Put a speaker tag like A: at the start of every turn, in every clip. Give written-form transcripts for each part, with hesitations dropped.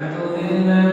A: هلال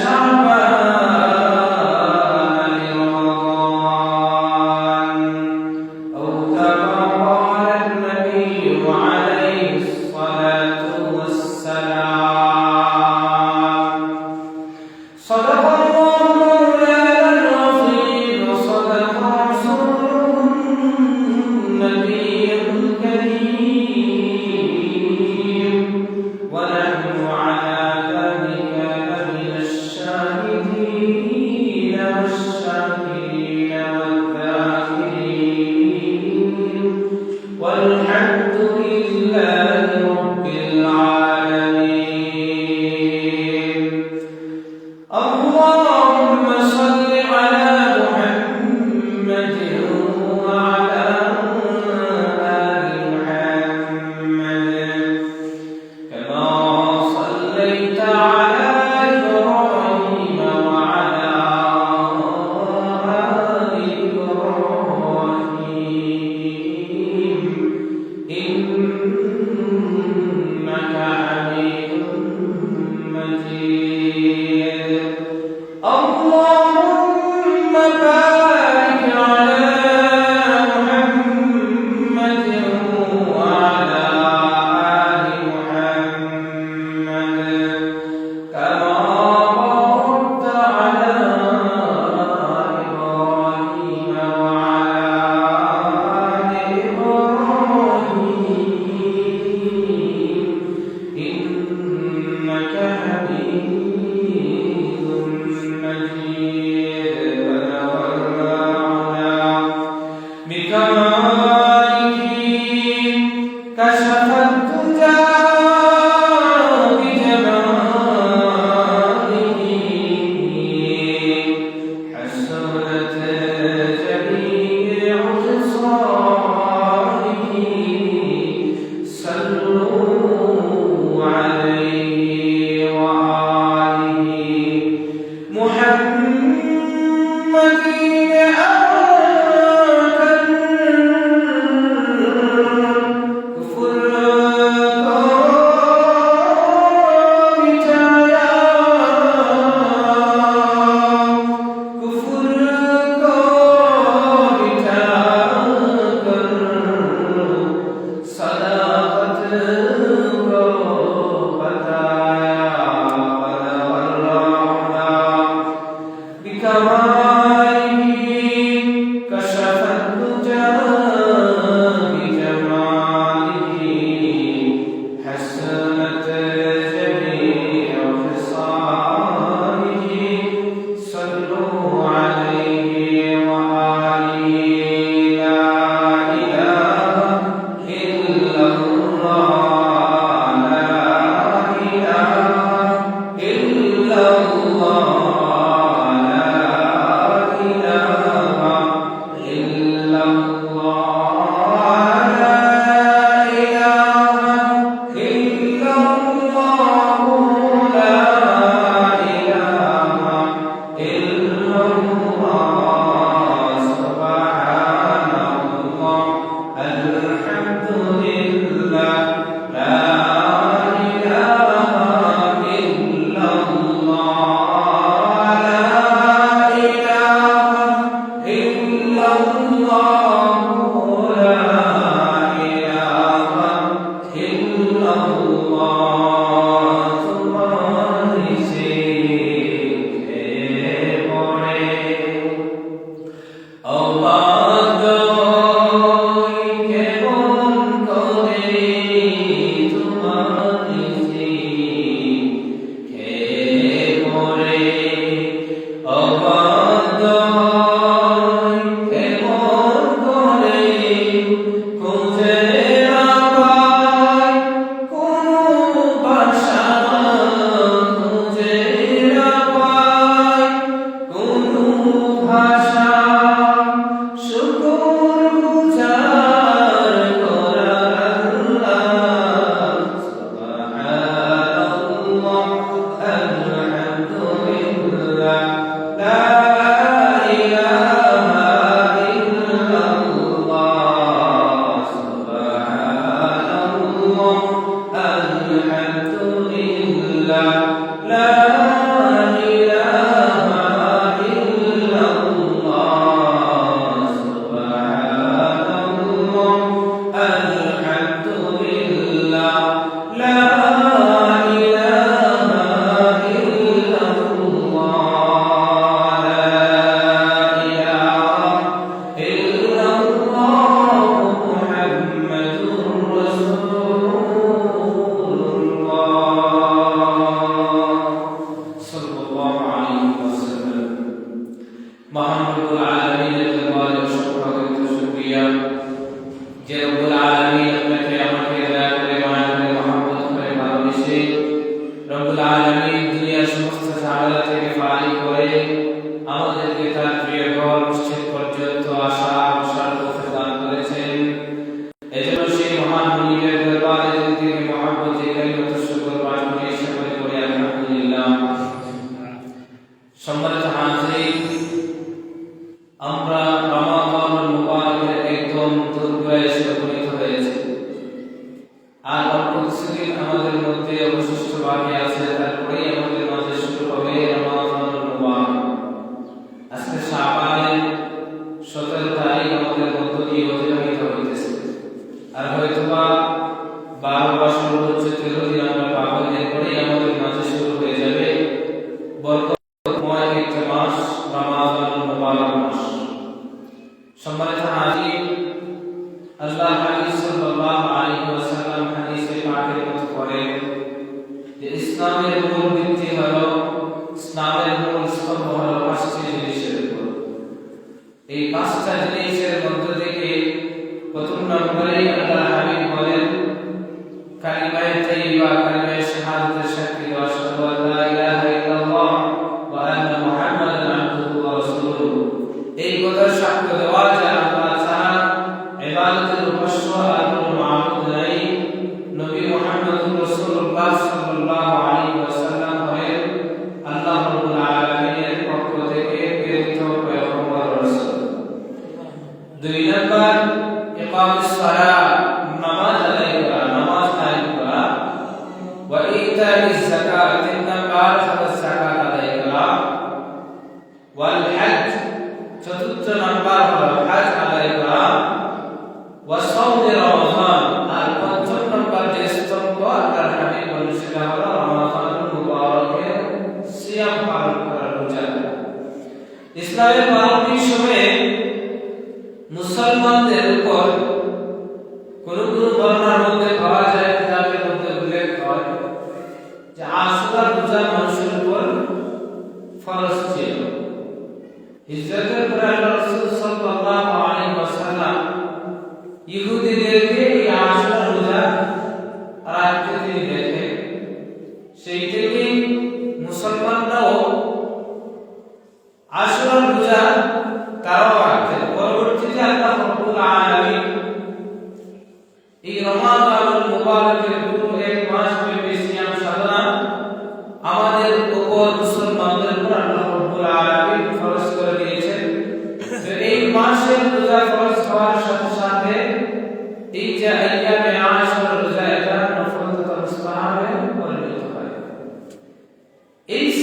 A: شعبان لرمضان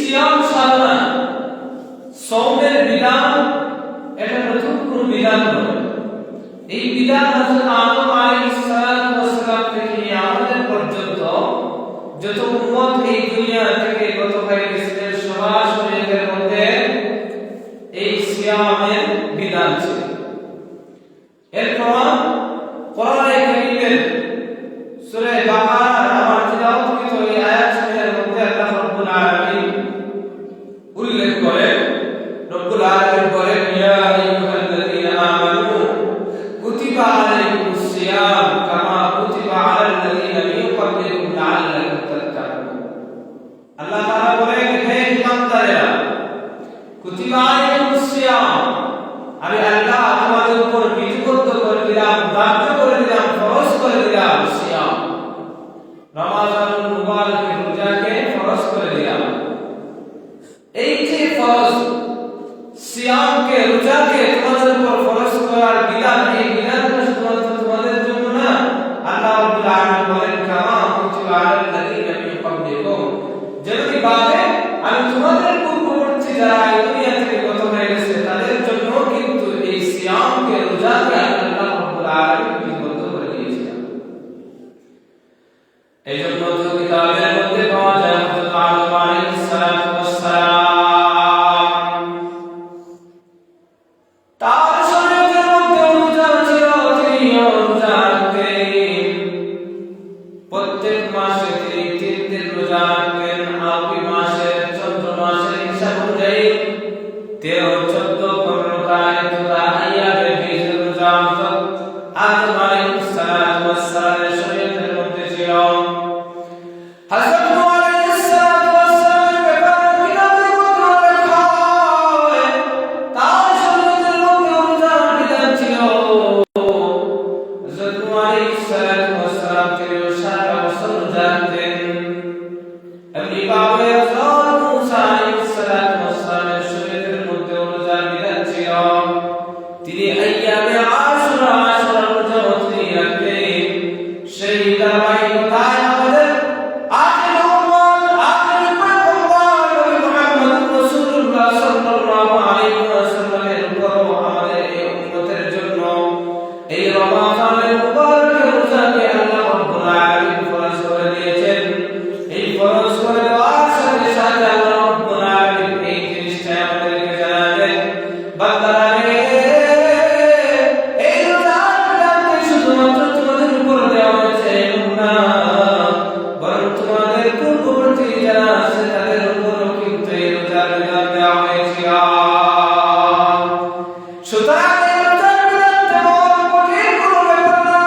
A: সিয়াম সাধনা সওমের বিধান এটা নতুন কোন বিধান বিধান নয়। এই বিধান হযরত আদম আলাইহিস সালাম থেকে আমাদের পর্যন্ত যত উম্মত এই দুনিয়া থেকে গত হয়ে গেছে সরাসরি এর মধ্যে এই সিয়ামের বিধান ছিল। এরপর কোরআনে কারীমের সূরা বাকারার আমার তিলাওয়াতকৃত এই আয়াতসমূহের মধ্যে আল্লাহ রাব্বুল আলামিন উল্লেখ করেন, রব্বুল আলামিন বলেন, ইয়া আইয়ুহাল্লাযীনা আমানু কুতিবা আলাইকুমুস সিয়াম কামা কুতিবা আলাল্লাযীনা মিন ক্বাবলিকুম লাআল্লাকুম তাত্তাকুন। আল্লাহ তাআলা বলেন, হে ঈমানদারেরা, কুতিবা আলাইকুমুস সিয়াম, আমি আল্লাহ তোমাদের উপর বিধিবদ্ধ করে দিলাম, বাধ্য করে দিলাম, ফরজ করে দিলাম সিয়াম, রমাদানুল মুবারকের রোজাকে ফরজ করে দিলাম। এই যে ফরজ সিয়ামকে রোজাকে তোমাদের উপর ফরজ করার বিধান, এই বিধানটা শুধুমাত্র তোমাদের জন্য না, আল্লাহ রাব্বুল আলামিন বলেন, কামা কুতিবা আলাল্লাযীনা মিন ক্বাবলিকুম, যেমনি ভাবে আমি তোমাদের পূর্ববর্তী যারা এই দুনিয়া থেকে গত হয়ে গেছে তাদের জন্য কিন্তু এই সিয়ামকে রোজাকে আল্লাহ রাব্বুল আলামিন বিধিবদ্ধ করে দিয়েছেন। এই জন্য তো কিতাবের মধ্যে পাওয়া যায় হযরত আদম আলাইহিস সালাম তার শরীরের মধ্যে রোজা ছিল, তিনি রোজা রাখতেন। প্রত্যেক মাসে তিনি 3 দিন রোজা রাখতেন। আরবি মাসের চন্দ্র মাসের হিসাব অনুযায়ী 13, 14, 15 তারিখ আইয়ামের বীজ রোজা আদম আলাইহিস সালামের শরীরের মধ্যে ছিল। হযরত নূহ আলাইহিস সালামের ব্যাপারে কিতাবের মধ্যে লেখা হয়, তার শরীরের মধ্যে রোজার বিধান ছিল। হযরত নূহ আলাইহিস সালাম তিনি 7 বছর রোজা রাখতেন। এমনি ভাবে হযরত মূসা আলাইহিস সালামের শরীরের মধ্যে রোজার বিধান ছিল। তিনি আইয়ামে আশুরা রোজা তিনি রাখতেন। সেই ধারাবাহিকতায় আমাদের আখির উম্মত, আখির পয়গম্বর নবী মুহাম্মদ রাসূলুল্লাহ সাল্লাল্লাহু আলাইহি ওয়াসাল্লামের উপর আমাদের এই উম্মতের জন্য এই রমাদানের মুবারক রোজাকে আল্লাহ রাব্বুল আলামিন ফরজ করে দিয়েছেন। এই ফরজ করে দেওয়ার সাথে সাথে আল্লাহ রাব্বুল আলামিন এই জিনিসটা আমাদেরকে জানালেন, বান্দারা রে, এই রোজার বিধানকে শুধুমাত্র তোমাদের উপর দেওয়া হয়েছে এমন না, বরং তোমাদের পূর্ববর্তী যারা আছে তাদের উপরও কিন্তু এই রোজার বিধান দেওয়া হয়েছিল। সুতরাং এই রোজার বিধান তেমন কঠিন কোনো ব্যাপার না,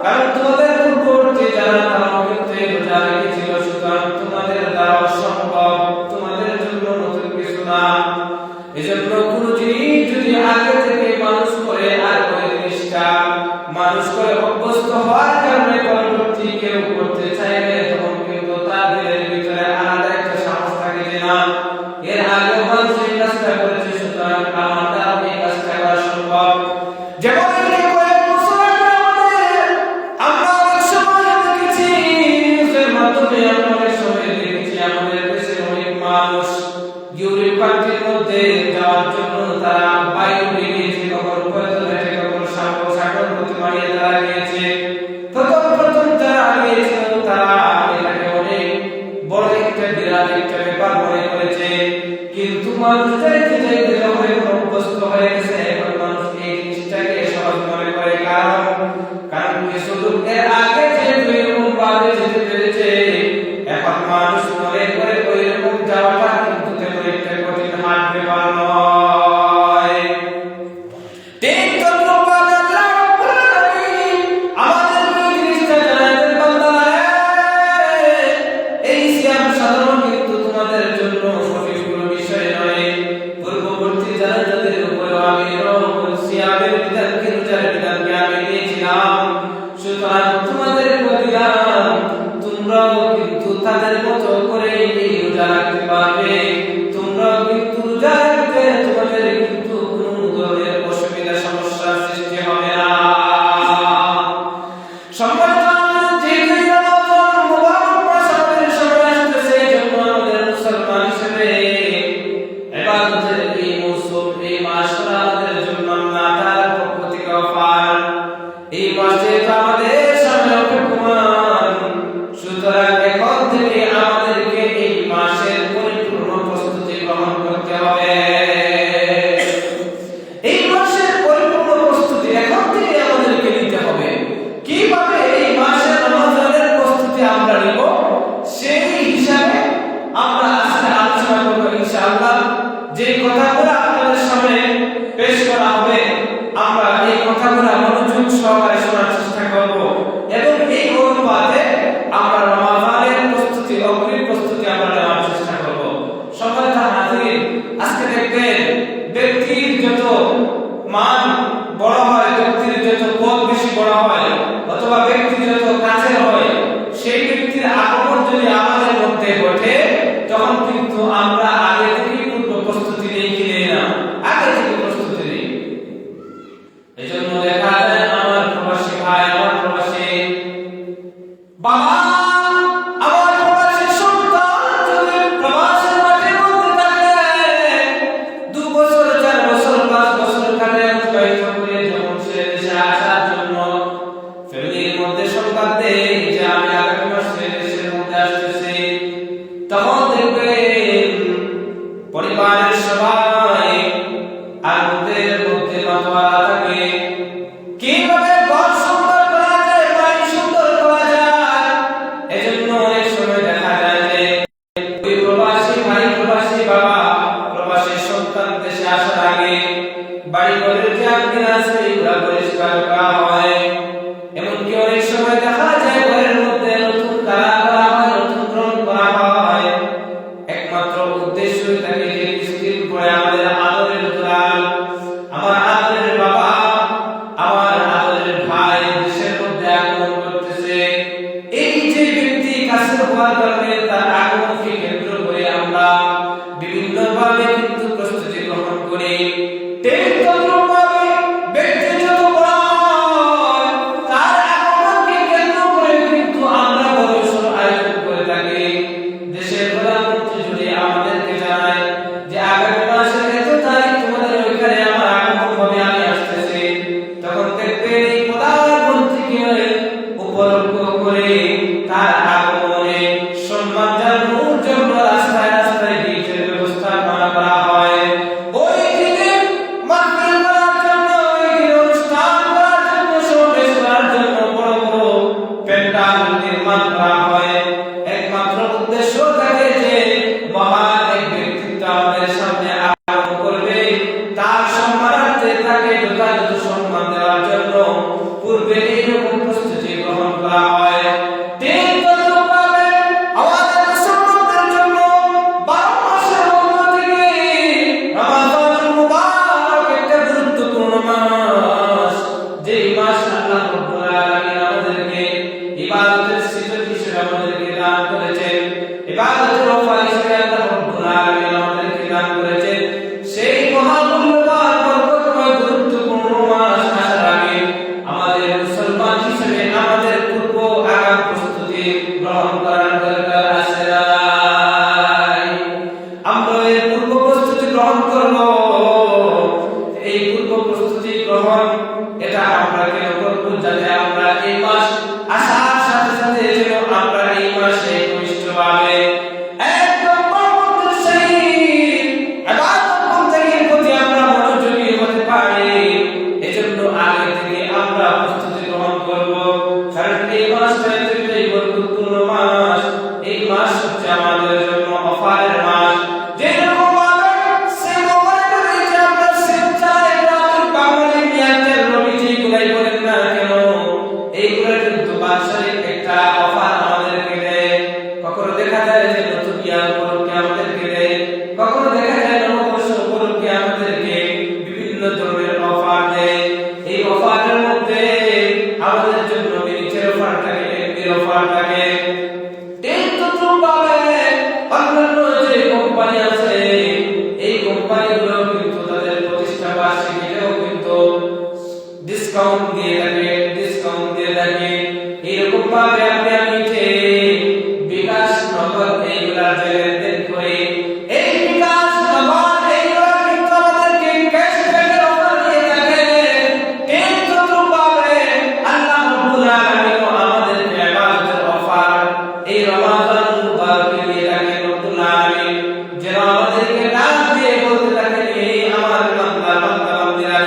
A: কারণ তোমাদের পূর্ববর্তী যারা তারাও কিন্তু এই রোজা রেখেছিল। সুতরাং তোমাদের দ্বারা সম্ভব, তোমাদের জন্য নতুন কিছু না। এজন্য কোনো জিনিস যদি আগে থেকে মানুষ করে আর ওই জিনিসটা মানুষ করে অভ্যস্ত হওয়ার কারণে পরবর্তী কেউ করতে চাইলে তখন কিন্তু তাদের ভিতরে আলাদা একটা সাহস থাকে যে না, এর আগে মানুষ এই কাজটা করেছে, সুতরাং আমার দ্বারা এই কাজটা করা সম্ভব। যেমন কয়েক বছর আগে আমরা অনেক সময় দেখেছি, নিউজের মাধ্যমে আমরা অনেক সময় দেখেছি আমাদের দেশের অনেক মানুষ ইউরোপ কান্ট্রির মধ্যে যাওয়ার জন্য তারা বায়ু নিয়েছে, কখনো পয়দল হেঁটে, কখনো সাগর পথে মারিয়ে তারা গিয়েছে। প্রথম যারা গিয়েছিল তারা এটাকে অনেক বড় একটা বিরাট একটা ব্যাপার মনে করেছে, কিন্তু মানুষ যাইতে যাইতে যখন অভ্যস্ত হয়ে গেছে এখন মানুষ এই জিনিসটাকে সহজ মনে করে। কারণ শুধু এর আগে যেহেতু এরকম ভাবে যেতে পেরেছে, এখন মানুষ মনে করে ওই রকম যাওয়াটা কিন্তু তেমন একটা কঠিন হাট ব্যাপার নয়। ঠিক তদ্রূপভাবে আল্লাহ রাব্বুল আলামিন আমাদের এই জিনিসটা জানালেন, বান্দারা এই সিয়াম সাধারণ কিন্তু তোমাদের জন্য কঠিন কোনো বিষয় নয়। পূর্ববর্তী যারা যাদের উপরে আমি সিয়ামের বিধানকে, রোজার বিধানকে আমি দিয়েছিলাম, সুতরাং তোমাদের দিলাম, তোমরাও কিন্তু তাদের মতো করে এই রোজা রাখতে পারবে। তোমরাও কিন্তু রোজা রাখতে তোমাদের কিন্তু কোনো ধরনের অসুবিধা সমস্যা কথাগুলো মনোযোগ সহকারে শোনার চেষ্টা করব এবং এই অনুপাতে আমরা রমাদানের প্রস্তুতি অগ্রিম প্রস্তুতি আমরা নেওয়ার চেষ্টা করব। সম্মানিত হাজিরিন, আজকে দেখবেন ব্যক্তির যত মান বড় হয়, ব্যক্তির যত পদ বেশি বড় হয় অথবা ব্যক্তি যত কাছের হয়, সেই ব্যক্তির আগমন যদি আমাদের মধ্যে ঘটে তখন কিন্তু আমরা আগে থেকেই পূর্ব প্রস্তুতি নিয়ে কিনে না, আগে থেকে প্রস্তুতি নিই। এজন্য দেখা যায় আমার প্রবাসী ভাই, আমার প্রবাসী বাবা, আমার প্রবাসী সন্তান যদি প্রবাসের মাঠের মধ্যে থাকে 2 বছর 4 বছর 5 বছর কাটে অতিবাহিত করে যখন সে দেশে আসার জন্য ফ্যামিলির মধ্যে সংবাদ দেয় যে আমি আগামী মাসে দেশের মধ্যে আসতেছি, তখন দেখবেন পরিবারের সবাই আনন্দের মধ্যে মাতোয়ারা থাকে। কিভাবে ঘর সুন্দর করা যায়, বাড়ি সুন্দর করা যায়, এজন্য অনেক সময় দেখা যায় যে ওই প্রবাসী ভাই, প্রবাসী বাবা, প্রবাসী সন্তান দেশে আসার আগে বাড়ি ঘরের যে আঙ্গিনা আছে এগুলা পরিষ্কার করা হয়। এমনকি অনেক সময় দেখা যায় ঘরের মধ্যে নতুন কালার করা হয়, নতুন রং করা হয়। একমাত্র উদ্দেশ্যই থাকে যে কিছুদিন পরে আমাদের আদরের দুলাল, আমার আদরের বাবা, আমার আদরের ভাই দেশের মধ্যে আগমন করতেছে। এই যে ব্যক্তি কাছে হওয়ার কারণে তার আগমনকে কেন্দ্র করে আমরা বিভিন্নভাবে কিন্তু প্রস্তুতি গ্রহণ করি। ঠিক তদ্রূপভাবে ব্যক্তি যত বড় হয় তার আগমনকে কেন্দ্র করে কিন্তু আমরা বড়সড় আয়োজন করে থাকি। দেশের প্রধানমন্ত্রী যদি আমাদেরকে জানায় যে আগামী মাসের এত তারিখ তোমাদের ওইখানে আমার আগমন হবে, আমি আসতেছি, তখন দেখবেন এই প্রধানমন্ত্রীকে উপলক্ষ করে তার আগমনে সম্মান জানানোর জন্য রাস্তায় রাস্তায় গিয়ে ব্যবস্থা করা হয়। ওই দিনে মাহফিল করার জন্য, ওই দিনে অনুষ্ঠান করার জন্য, সমাবেশ করার জন্য বড় বড় প্যান্ডেল নির্মাণ করা হয়। একমাত্র উদ্দেশ্য থাকে যে মহান এক ব্যক্তিত্ব আমাদের সামনে আগমন করবে, তার সম্মানার্থে তাকে যথাযথ সম্মান দেওয়ার জন্য পূর্বে এইরকম প্রস্তুতি গ্রহণ করা হয়। ঠিক তদ্রূপভাবে আমাদের মুসলমানদের জন্য 12 মাসের মধ্য থেকে রমাদানুল মুবারক একটা গুরুত্বপূর্ণ মাস, যেই মাস আল্লাহ রাব্বুল আলামিন আমাদেরকে ইবাদতের সৃজন হিসেবে আমাদেরকে দান করেছেন, ইবাদতের অফার হিসেবে আল্লাহ রাব্বুল আলামিন আমাদেরকে দান করেছেন। সেই মহামূল্যবান বরকতময় গুরুত্বপূর্ণ মাস আসার আগে আমাদের মুসলমান হিসেবে আমাদের পূর্ব আগাম প্রস্তুতি গ্রহণ করার দরকার আছে। আমরা এর পূর্ব প্রস্তুতি গ্রহণ করব। এই পূর্ব প্রস্তুতি গ্রহণ এটা আমরা কেন করব? যাতে আমরা এই মাস আসার সাথে সাথে যেন আমরা এই মাসে ঘনিষ্ঠভাবে একদম পরবর্তী সেই ইবাদত বন্দেগীর প্রতি আমরা মনোযোগী হতে পারি। এজন্য আগে থেকে আমরা প্রস্তুতি গ্রহণ করব। কারণ এই মাসটা এতটাই গুরুত্বপূর্ণ মাস। এই মাস হচ্ছে আমাদের জন্য অফারের মাস। যেরকম ভাবে সিম অপারেটর যে আমরা সিম চালাই, গ্রামীণ বাঙালি মিয়াদের রবিজি গুলাই বলেন না কেন, এইগুলো কিন্তু বাৎসরিক একটা অফার আমাদেরকে দেয়। কখনো দেখা যায় যে নতুন ইয়ার উপলক্ষে আমাদেরকে দেয়, কখনো দেখা যায় নববর্ষ উপলক্ষে আমাদেরকে বিভিন্ন ধরনের অফার দেয়। এই অফারের মধ্যে আমাদের জন্য মিনিটের অফার থাকে, এমবির অফার থাকে। ঠিক তদ্রূপভাবে অন্যান্য যে কোম্পানি আছে, এই কোম্পানিগুলো কিন্তু তাদের প্রতিষ্ঠা বার্ষিকীতেও কিন্তু ডিসকাউন্ট দিয়ে থাকে। এরকম ভাবে আমি যে বিকাশ নগদ এইগুলার যে লেনদেন করে, এই বিকাশ নগদ এইগুলা কিন্তু আমাদেরকে ক্যাশব্যাকের অফার দিয়ে থাকে। ঠিক তদ্রূপভাবে আল্লাহ রাব্বুল আলামিন আমাদেরকে ইবাদতের অফার এই রমাদানুল মুবারকে দিয়ে থাকে। রাব্বুল আলামিন যেন আমাদেরকে ডাক দিয়ে বলতে থাকে, এই আমার বান্দা বান্দিরা,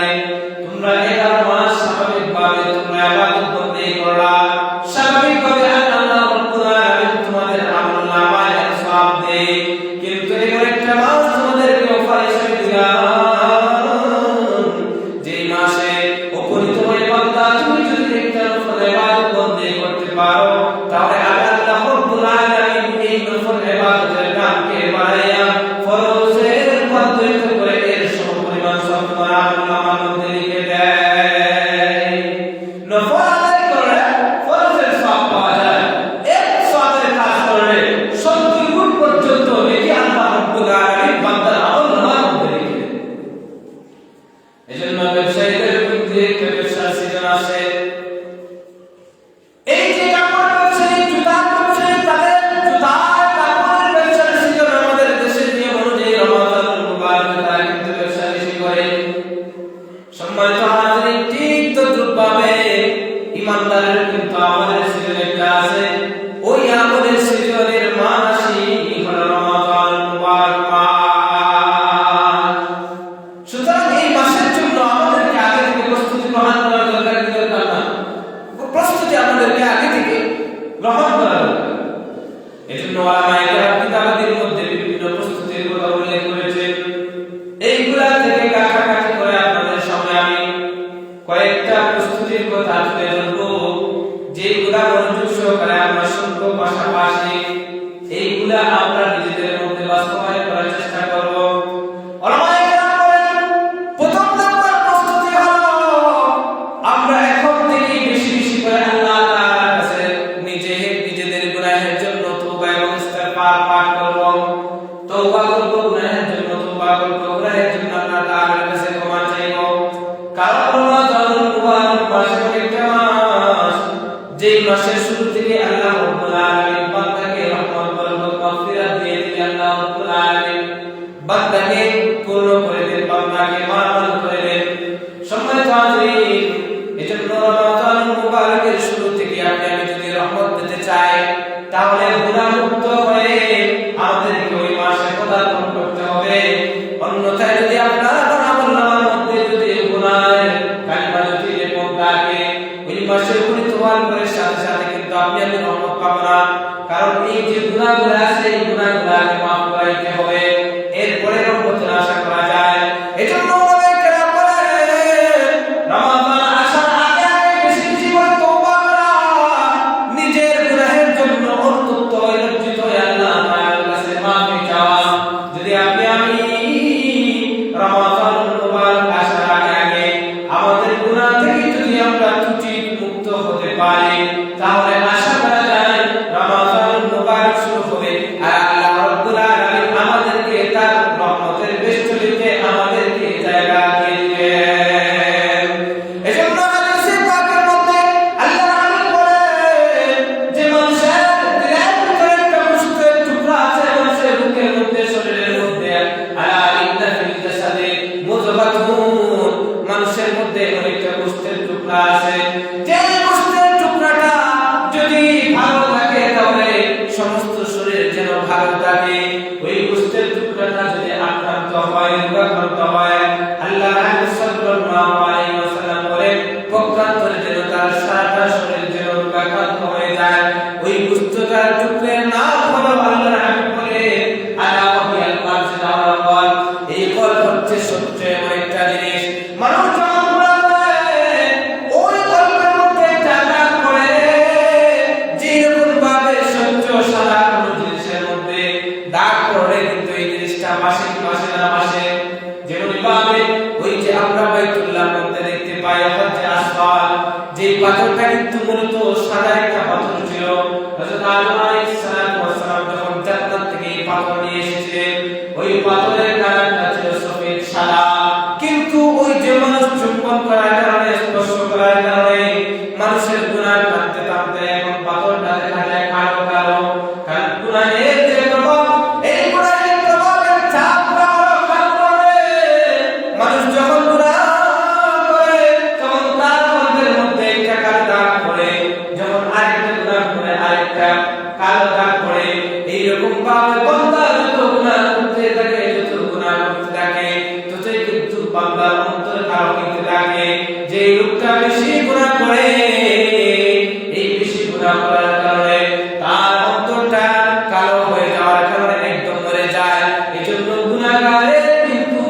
A: তোমরা 11 মাস স্বাভাবিকভাবে তোমরা ইবাদত করতেই করলা, স্বাভাবিকভাবে আল্লাহ যদি একটা ব্যবসার সিজন আসে, এই যে কাপড় ব্যবসা, জুতা ব্যবসা, তাদের জুতার কাপড়ের ব্যবসার সিজন আমাদের দেশের নিয়ম অনুযায়ী রমাদানুল মুবারকে তারা কিন্তু ব্যবসা বেশি করে। সম্মানিত হাজিরিন, ঠিক তদ্রুপভাবে ইমানদারের কিন্তু আমাদের সিজন একটা আছে, ওই আমাদের সিজনের মাসই হলো রমাদানুল মুবারক মাস। সুতরাং এই মাসের জন্য আমাদেরকে আগে থেকে প্রস্তুতি গ্রহণ করা দরকার কি দরকার না? প্রস্তুতি আমাদেরকে আগে থেকে গ্রহণ করা দরকার। এজন্য ওলামায়ে কেরাম কিতাবাদির মধ্যে বিভিন্ন প্রস্তুতির কথা উল্লেখ করেছেন। এইগুলা থেকে কাটাকাটি করে আপনাদের সামনে আমি কয়েকটা প্রস্তুতির কথা তুলে ধরবো, যেগুলা মনোযোগ সহকারে আমরা শুনবো, পাশাপাশি এইগুলা আমরা নিজেদের মধ্যে বাস্তবায়ন করার চেষ্টা করব। ওলামায়ে কেরাম বলেন, প্রথম নাম্বার প্রস্তুতি হলো আমরা এখন থেকেই বেশি বেশি করে আল্লাহ তাআলার কাছে নিজেদের গুনাহের জন্য তওবা এবং ইস্তিগফার পাঠ করব। তওবা করব, গুনাহের জন্য তওবা করব, গুনাহের জন্য আল্লাহ তাআলার কাছে ক্ষমা চাইব। কারণ রমাদানুল মুবারক মাস এমন একটা মাস, যেই মাসের শুরু থেকে আল্লাহ রাব্বুল আলামিন বান্দাকে রহমত, বরকত, মাগফিরাত দিয়ে দিলেন। আল্লাহ রাব্বুল আলামিন বান্দাকে পূর্ণ করে দেন, বান্দাকে মাফ করে দেন। সম্মানিত হাজিরিন, এজন্য রমাদানুল মুবারকের শুরু থেকে আপনি আমি যদি রহমত পেতে চাই, তাহলে গুনাহ মুক্ত হয়ে আমাদেরকে ওই মাসে পদার্পণ করতে হবে। অন্যথায় যদি আপনার আমলনামার মধ্যে যদি গুনাহের কালিমা যদি লেপন থাকে, ওই মাসের পরিত্যাগ করে সাথে সাথে কিন্তু আপনি আমি রহমত পাবো না। কারণ এই যে গুনাহগুলো আছে, এই গুনাহগুলোকে মাফ করাইতে হবে, এরপরে রহমতের আশা করা যায়। এজন্য ওলামায়ে কেরাম বলেন, রমাদান আসার আগে আগে বেশি বেশি করে তওবা করা, নিজের গুনাহের জন্য অনুতপ্ত হয়ে লজ্জিত হয়ে আল্লাহ তাআলার কাছে মাফি চাওয়া। যদি আপনি আমি রমাদানুল মুবারক আসার আগে আগে আমাদের গুনাহ থেকে যদি আমরা ত্রুটি মুক্ত হতে পারি, তাহলে আশা করা যায় রমাদানুল মুবারক শুরু হবে আর আল্লাহ রাব্বুল আলামিন আমাদেরকে তার রহমতের বেষ্টনীতে আমাদেরকে জায়গা দিয়ে দিবেন। এজন্য হাদিসে পাকের মধ্যে আল্লাহ রাব্বুল বলেন যে মানুষের দিলের ভিতরে একটা গোশতের টুকরা আছে, মানুষের বুকের মধ্যে, শরীরের মধ্যে, আলা ইন্না ফিল জাসাদি মুযগাতুন, মানুষের মধ্যে অনেকটা গোশতের টুকরা আছে। যে গোশতের টুকরাটা যদি ভালো থাকে, তাহলে সমস্ত শরীর যেন ভালো থাকে। ওই গোশতের টুকরাটা যদি আক্রান্ত হয়, রোগাক্রান্ত হয়, আল্লাহ রাসূল সাল্লাল্লাহু আলাইহি ওয়াসাল্লাম বলেন, পক্ষান্তরে যেন তার সারাটা শরীর যেন রোগাক্রান্ত হয়ে যায়। ওই গোশতটার টুকরার নাম হলো, আল্লাহ রাসূল বলেন, আলা ওয়াহিয়াল কলব, কলব। এই কলব হচ্ছে সবচেয়ে এমন একটা জিনিস, মানুষ যখন গুনাহ করে, ওই কলবের মধ্যে একটা আঘাত করে, যেরকম ভাবে স্বচ্ছ সাদা কোনো জিনিসের মধ্যে দাগ পড়ে, কিন্তু এই জিনিসটা মাসে কি মাসে না মাসে, যেমন ভাবে ওই যে আমরা বাইতুল্লাহর মধ্যে দেখতে পাই হচ্ছে আসফাল, যে পাথরটা কিন্তু মূলত সাদা একটা পাথর ছিল। হযরত আদম আলাইহিস সালাম যখন জান্নাত থেকে এই পাথর নিয়ে এসেছিলেন, ওই পাথরের কালারটা ছিল সফেদ সাদা, কিন্তু ওই যে মানুষ চুম্বন করার কারণে, স্পর্শ করার কারণে মানুষের গুনাহ টানতে টানতে এখন পাথরটা দেখা যায় কালো কালো। কারণ গুনাহের যে প্রভাব, এই গুনাহের প্রভাবের চাপটা হলো কালো। মানুষ যখন গুনাহ করে, তখন তার কলবের মধ্যে একটা কালো দাগ পড়ে, যখন আরেকটা গুনাহ করে আরেকটা কালো দাগ পড়ে। এইরকম ভাবে বান্দা যত গুনাহ করতে থাকে, যত গুনাহ করতে থাকে, ততই কিন্তু বান্দার অন্তর কালো হতে থাকে। যে লোকটা বেশি গুনাহ করে, এই বেশি গুনাহ করার কারণে তার অন্তরটা কালো হয়ে যাওয়ার কারণে একদম মরে যায়। এজন্য গুনাহগারের কিন্তু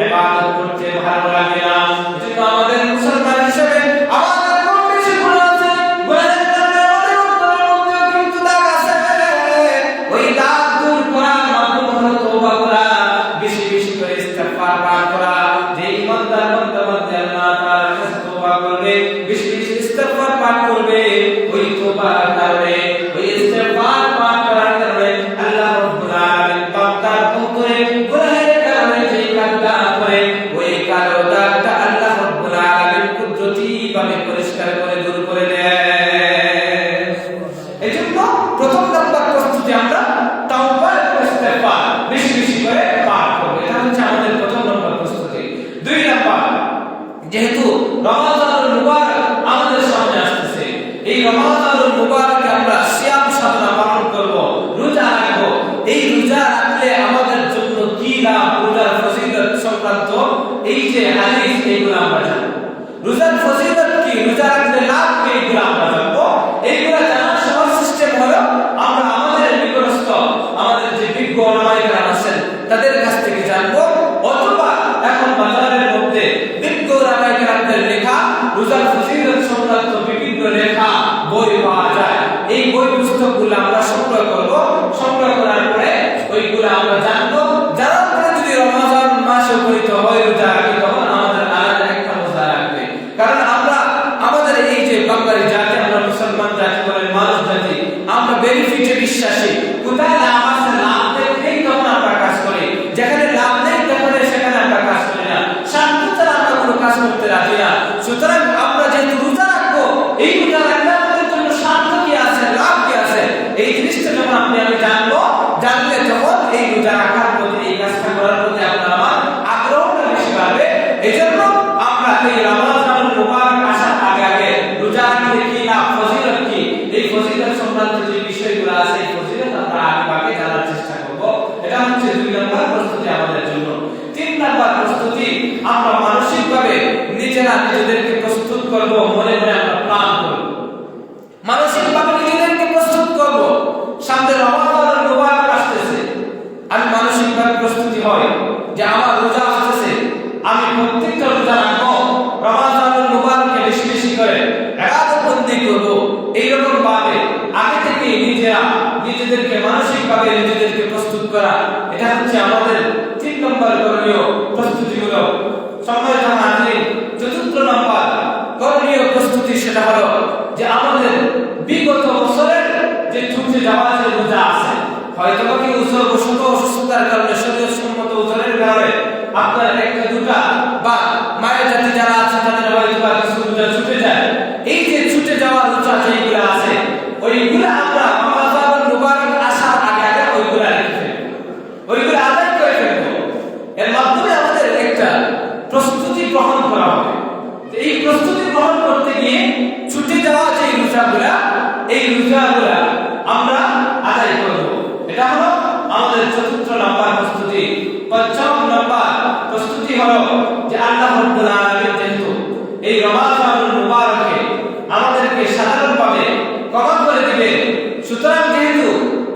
A: ইবাদত করতে ভালো লাগে না। এজন্য আমাদের মুসলমান হিসেবে আমাদের কম বেশি গুনাহ আছে, গুনাহের কারণে আমাদের অন্তরের মধ্যেও কিন্তু দাগ আছে। ওই দাগ দূর করার মাধ্যম হলো তওবা করা, বেশি বেশি করে ইস্তিগফার পাঠ করা। যে ইমানদার বান্দা আল্লাহ তাআলার কাছে তওবা করবে, বেশি বেশি ইস্তিগফার পাঠ করবে, ওই তওবার কারণে, ওই ইস্তিগফার পাঠ করার কারণে আল্লাহ রাব্বুল আলামিন বান্দার অন্তরে গুনাহের কারণে যে কালো দাগ পড়ে, ওই কালো দাগটা আল্লাহ রাব্বুল আলামিন যেহেতু রমাদানুল মুবারক আমাদের সামনে আসতেছে, এই রমাদানুল মুবারকে আমরা সিয়াম সাধনা পালন করব, রোজা রাখবো। এই রোজা রাখলে আমাদের জন্য কি লাভ, রোজার ফজিলত সংক্রান্ত এই যে হাদিস, এইগুলো আমরা জানবো। রোজার ফজিলত কি, রোজা রাখলে লাভ কি, এইগুলো আমরা জানবো। এইগুলো জানার সহজ সিস্টেম হলো আমরা আমাদের নিকটস্থ আমাদের যে বিজ্ঞ ওলামায়ে আছেন তাদের কাছ থেকে জানবো, অথবা এখন বাজারের মধ্যে বিজ্ঞ ওলামায়ে কেরামদের লেখা রোজার ফজিলত সংক্রান্ত বিভিন্ন লেখা বই পাওয়া যায়। এই বই পুস্তকগুলো আমরা সংগ্রহ করব, সংগ্রহ করার পরে ওইগুলো আমরা জানবো। জানার পরে যদি রমজান মাসে উপনীত হয় রোজা রাখি, তখন আমাদের আলাদা একটা রোজা রাখবে। কারণ আমরা আমাদের এই যে বাঙালি জাতি, আমরা মুসলমান জাতি বলেন, মানুষ জাতি, আমরা বেনিফিটে বিশ্বাসী। কোথায় লাভ আছে, লাভ দেখলেই তখন আমরা কাজ করি, যেখানে লাভ নেই তখন সেখানে আমরা কাজ করি না, শান্তি ছাড়া আমরা কোনো কাজ করতে রাজি না। সুতরাং আমরা যেহেতু রোজা রাখবো, এই রোজা রাখলে আমাদের জন্য শান্তি কি আছে, লাভ কি আছে, এই জিনিসটা যখন আপনি আমি জানবো, জানলে তখন এই রোজা রাখার প্রতি, এই কাজটা করার প্রতি আপনার আমার আগ্রহটা বেশি বাড়বে। এই জন্য আমরা এই রমজানুল মুবারক আসার আগে আগে রোজা রাখলে কি লাভ, ফজিলত কি, এই ফজিলত সংক্রান্ত যে বিষয়গুলো আছে, এই ফজিলত আমরা আগে জানার চেষ্টা করব। এটা হচ্ছে 2 নম্বর প্রস্তুতি আমাদের জন্য। 3 নম্বর প্রস্তুতি, আমরা মানসিকভাবে নিজেদেরকে প্রস্তুত করব, মনে মনে আমরা প্ল্যান করব, মানসিকভাবে নিজেদেরকে প্রস্তুত করব। সামনে রমজানুল মুবারক আসতেছে, আমি মানসিকভাবে প্রস্তুতি হয় যে আমার রোজা আসতেছে, আমি প্রত্যেকটা রোজা রাখবো, রমজানুল মুবারকে বেশি বেশি করে ইবাদত বন্দেগী করব। এইরকম ভাবে আগে থেকে নিজেদেরকে মানসিকভাবে নিজেদেরকে প্রস্তুত করা, এটা হচ্ছে আমাদের 3 নম্বর করণীয় প্রস্তুতিগুলো। সম্মানিত হাজিরিন, 4 নম্বর করণীয় প্রস্তুতি সেটা হলো যে আমাদের বিগত বছরের যে ছুটে যাওয়া যে রোজা আছে, হয়তো বা কি অসুস্থতার কারণে, শরীরসম্মত ওজনের কারণে আপনার একটা দুটা বা মায়ের জাতি যারা আছে তাদের হয়তো বা কিছু রোজা ছুটে যায়। এই যে ছুটে যাওয়া রোজা যেগুলো আছে, ওইগুলো আমরা রমজানুল মুবারক আসার আগে আগে ওইগুলো রেখে ফেলবো, ওইগুলো আদায় করে ফেলবো। এর মাধ্যমে আমাদের একটা প্রস্তুতি গ্রহণ করা হবে। এই প্রস্তুতি গ্রহণ করতে গিয়ে ছুটে যাওয়া যে রোজাগুলা, এই রোজাগুলা আমরা আদায় করব। এটা হলো আমাদের 4 নম্বর প্রস্তুতি। 5 নম্বর প্রস্তুতি হলো যে আল্লাহ রাব্বুল আলামিন যেহেতু এই রমজানুল মুবারকে আমাদেরকে সাধারণভাবে ক্ষমা করে দিবেন, সুতরাং যেহেতু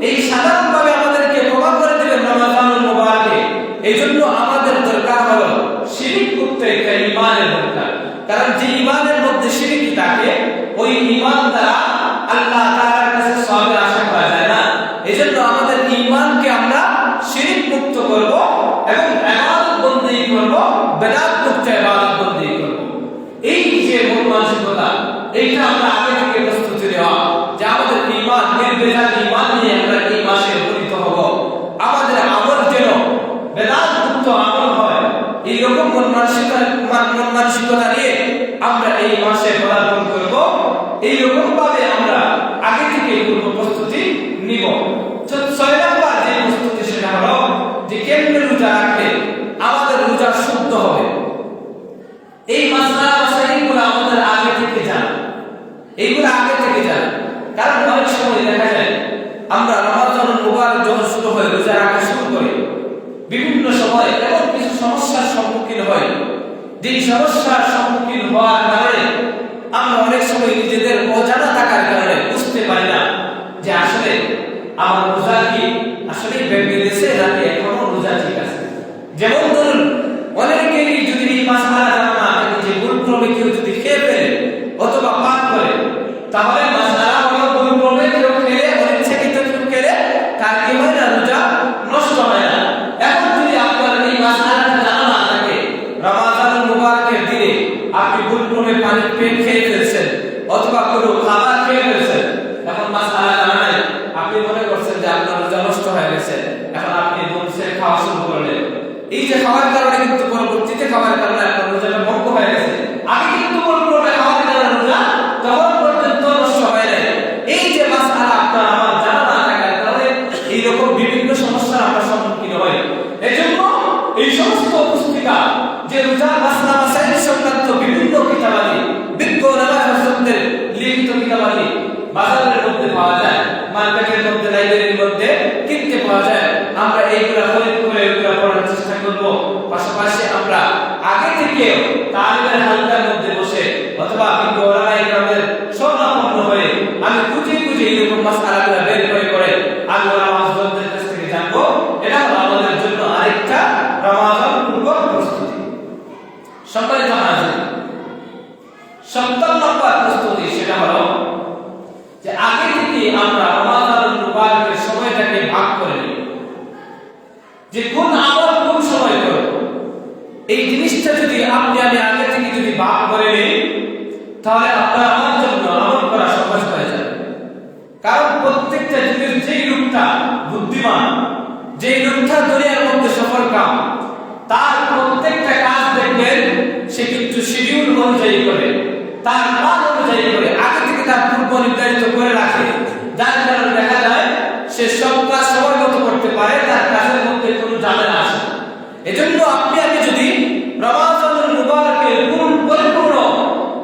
A: এই সাধারণভাবে আমাদেরকে ক্ষমা করে দিবেন রমজানুল মুবারকে, এইজন্য আমাদের দরকার হলো শিরক মুক্ত একটা ঈমানের দরকার। কারণ যে ঈমানের মধ্যে শিরক থাকে, ওই ঈমান দ্বারা আল্লাহ তাআলার কাছে সওয়াবের আশা করা যায় না। এজন্য আমাদের ঈমানকে আমরা শিরক মুক্ত করব এবং ইবাদত বন্দেগী করব, বিদআত মুক্ত ইবাদত বন্দেগী করব। এই যে মন মানসিকতা, এইটা আমরা আগে থেকে প্রস্তুতি নেওয়া যে আমাদের ঈমান নির্ভেজাল ঈমান নিয়ে আমরা এই মাসে উপনীত হব। আমাদের আমল যেন বিদআত মুক্ত আমল হয়, এইরকম মন মানসিকতা নিয়ে আমরা এই মাসে পদার্পণ করব। এইরকম ভাবে আমরা আগে থেকে পূর্ব প্রস্তুতি নিব। 6 নম্বর যে প্রস্তুতি সেটা হলো যে কেমনে রোজা রাখলে আমাদের রোজা শুদ্ধ হবে। এই মাসআলাগুলো আমাদের আগে থেকে জানা, এইগুলো আগে থেকে জানা। কারণ অনেক সময় দেখা যায় আমরা রমজানুল মুবারক যখন শুরু হয়, রোজা রাখা শুরু করি, বিভিন্ন সময় এমন কিছু সমস্যার সম্মুখীন হয়, যে সমস্যার সম্মুখীন হওয়ার কারণে আমরা অনেক সময় নিজেদের অজানা থাকার কারণে বুঝতে পারি না যে আসলে আমার রোজা কি আসলে ভেঙে গেছে নাকি এখনো রোজা ঠিক আছে। যেমন ধরুন, অনেকেরই যদি এই মাসআলা জানা না থাকে যে ভুলক্রমে কেউ যদি খেয়ে ফেলে অথবা পান করে, তাহলে মাসআলা হলো ভুলক্রমে কেউ খেলে, অনিচ্ছাকৃত কেউ খেলে, তার কি হয় না, রোজা নষ্ট হয় না। এখন যদি আপনার এই মাসআলাটা জানা না থাকে, রমজানুল মুবারকের দিনে আপনি ভুলক্রমে পানি খেয়ে ফেলছেন অথবা কোনো খাবার খেয়ে ফেলছেন, এখন মাসআলা জানা নাই, আপনি মনে করছেন যে আপনার রোজা নষ্ট হয়ে গেছে, এখন আপনি দুমসে খাওয়া শুরু করলেন। এই যে খাওয়ার কারণে কিন্তু পরবর্তীতে খাওয়ার কারণে আপনার রোজাটা ভঙ্গ হয়ে গেছে। আগে কিন্তু ভুলক্রমে খাওয়ার কারণে রোজা তখন পর্যন্ত নষ্ট হয়ে যায়। এই যে মাসআলা আপনার আমার জানা না থাকার কারণে এইরকম বিভিন্ন সমস্যার আমরা সম্মুখীন হই। এজন্য এই সমস্ত পুস্তিকা যে রোজার মাসআলা মাসাইল সংক্রান্ত বিভিন্ন 70 নম্বর প্রস্তুতি সেটা হলো যে আগে থেকে আমরা রমাদানুল মুবারকের সময়টাকে ভাগ করে নিই, যে কোন আমল কোন সময় করব। এই জিনিসটা যদি আপনি আমি আগে থেকে যদি ভাগ করে নিই, তাহলে আপনার আমার জন্য আমল করা সহজ হয়ে যাবে। কারণ প্রত্যেকটা যুগের যেই লোকটা বুদ্ধিমান, যেই লোকটা দুনিয়ার মধ্যে সফলকাম, তার প্রত্যেকটা কাজ দেখবেন সে কিন্তু শিডিউল অনুযায়ী করে, তার প্ল্যান অনুযায়ী করে, আগে থেকে তার পূর্ব নির্ধারিত করে রাখে। যার কারণে দেখা যায় সে সব কাজ সময় মতো করতে পারে, তার কাজের মধ্যে কোনো ঝামেলা আসে না। এজন্য আপনি আমি যদি রমাদানুল মুবারকের পরিপূর্ণ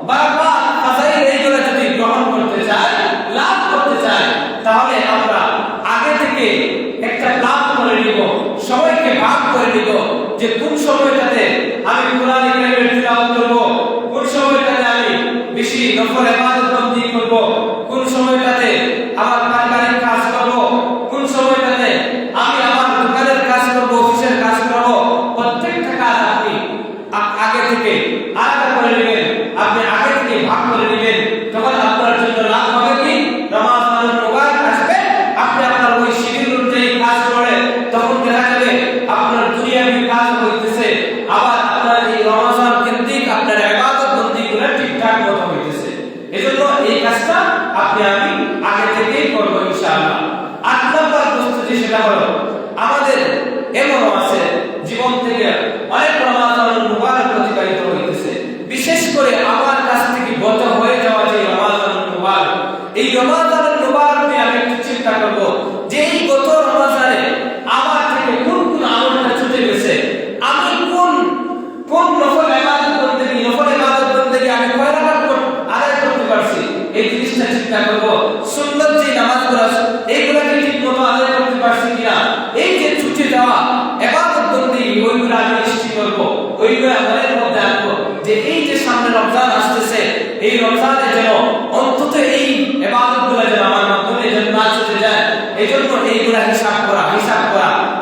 A: বারবার ফাজাইল এইগুলো যদি গ্রহণ করতে চাই, লাভ করতে চাই, তাহলে আমরা আগে থেকে একটা প্ল্যান করে নিব, সময়কে ভাগ করে নিব যে কোন সময়টাতে আমি কোরআন কারীমের তিলাওয়াত করব, কোন সময়টাতে আমি বেশি নফল ইবাদত বন্দি করব, কোন সময়টাতে আমার পারিবারিক কাজ করব, কোন সময়টাতে আমি আমার দোকানের কাজ করব, অফিসের কাজ করব। প্রত্যেকটা কাজ আপনি আগে থেকে আলাদা করে নেবেন, আপনি আগে থেকে ভাগ করে নেবেন। তখন আপনার জন্য লাভ হবে কি, রমাদানুল মুবারক আসবে, আপনি আপনার ওই শিডিউল অনুযায়ী কাজ করে, তখন দেখা যাবে আপনার দুনিয়াবি কাজ হইতেছে, আবার আপনার এই রমজান কেন্দ্রিক আপনার ইবাদত বন্দিগুলো ঠিকঠাক মতো হইতেছে। এজন্য এই কাজটা আপনি আমি আগে থেকেই করব ইনশাআল্লাহ। 8 নম্বর প্রস্তুতি সেটা হলো আমাদের এমনও আছে জীবন থেকে অনেক রমাদানুল মুবারক অতিবাহিত হইতেছে, বিশেষ করে আমার কাছ থেকে গত হয়ে যাওয়া যে রমাদানুল মুবারক, এই রমাদানুল মুবারক নিয়ে আমি একটু চিন্তা করব যে এই গত রমজানে আমার থেকে কোন কোন আমলটা ছুটে গেছে, আমি কোন কোন নফল ইবাদত বন্দেগী আমি কয় রাকাত আদায় করতে পারছি, এই জিনিসটা চিন্তা করব। সুন্নাত যে নামাজগুলো এইগুলোকে ঠিকমতো আদায় করতে পারছি কিনা, এই যে ছুটে যাওয়া ইবাদত বন্দেগী ওইগুলো আমি নিশ্চিত করব, ওইগুলো মনের মধ্যে আনবো যে এই যে সামনে রমজান আসতেছে, এই রমজানে যেন অন্তত এই ইবাদতগুলো যেন আমার মাধ্যমে যেন না ছুটে যায়। এই জন্য এইগুলা হিসাব করা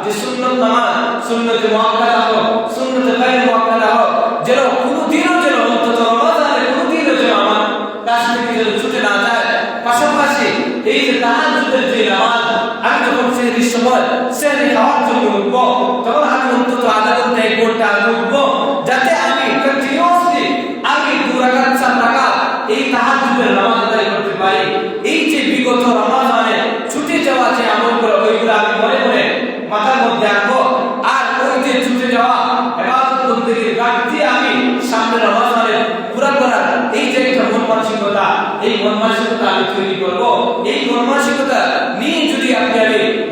A: যে সুন্নত নামাজ, সুন্নতে মুআক্কাদা হোক, সুন্নতে গায়র মুআক্কাদা হোক, যেন কোনোদিনও যেন অন্তত রমজানে কোনোদিনও যেন আমার কাছ থেকে যেন ছুটে না যায়। পাশাপাশি এই যে তাহাজ্জুদের যে নামাজ, আমি যখন সেহরির সময় সেহরি খাওয়ার জন্য উঠবো, তখন আমি অন্তত আধা ঘন্টা 1 ঘন্টা আগে উঠবো, যাতে আমি কন্টিনিউয়াসলি আমি 2 রাকাত 4 রাকাত এই তাহাজ্জুদের নামাজ আদায় করতে পারি। এই যে বিগত রমজানে ছুটে যাওয়া যে আমলগুলো, ওইগুলো আমি মনে মনে মাথার মধ্যে আনবো, আর ওই যে ছুটে যাওয়া ইবাদত বন্দেগীর ঘাটতি আমি সামনে রমজানে পুরা করার এই যে একটা মন মানসিকতা, এই মন মানসিকতা আমি তৈরি করব। এই মন মানসিকতা নিয়ে যদি আমি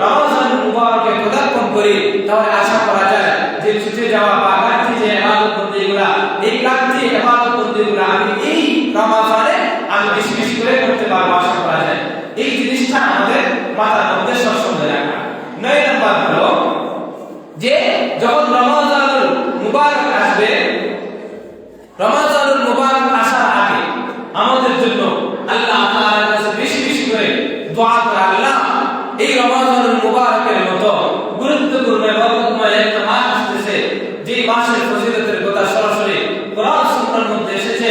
A: রমজানুল মুবারকে পদার্পণ করি, তাহলে আশা করা যায় যে ছুটে যাওয়া বা ঘাটতি যে ইবাদত বন্দেগীগুলো, এই ঘাটতি ইবাদত বন্দেগীগুলো আমি এই রমজানে আমি বেশি বেশি করে করতে পারবো, আশা করা যায়। এই জিনিসটা আমাদের মাথার মধ্যে সবসময় রাখা। 9 নম্বর হলো যে যখন রমজানুল মুবারক আসবে, রমজানুল মুবারক আসার আগে আমাদের জন্য আল্লাহ তাআলার কাছে বেশি বেশি করে দোয়া করা, আল্লাহ এই রমজানুল মুবারকের মতো গুরুত্বপূর্ণ বরকতময় একটা মাস আসতেছে, যে মাসের ফজিলতের কথা সরাসরি কোরআন সুন্নাহর মধ্যে এসেছে,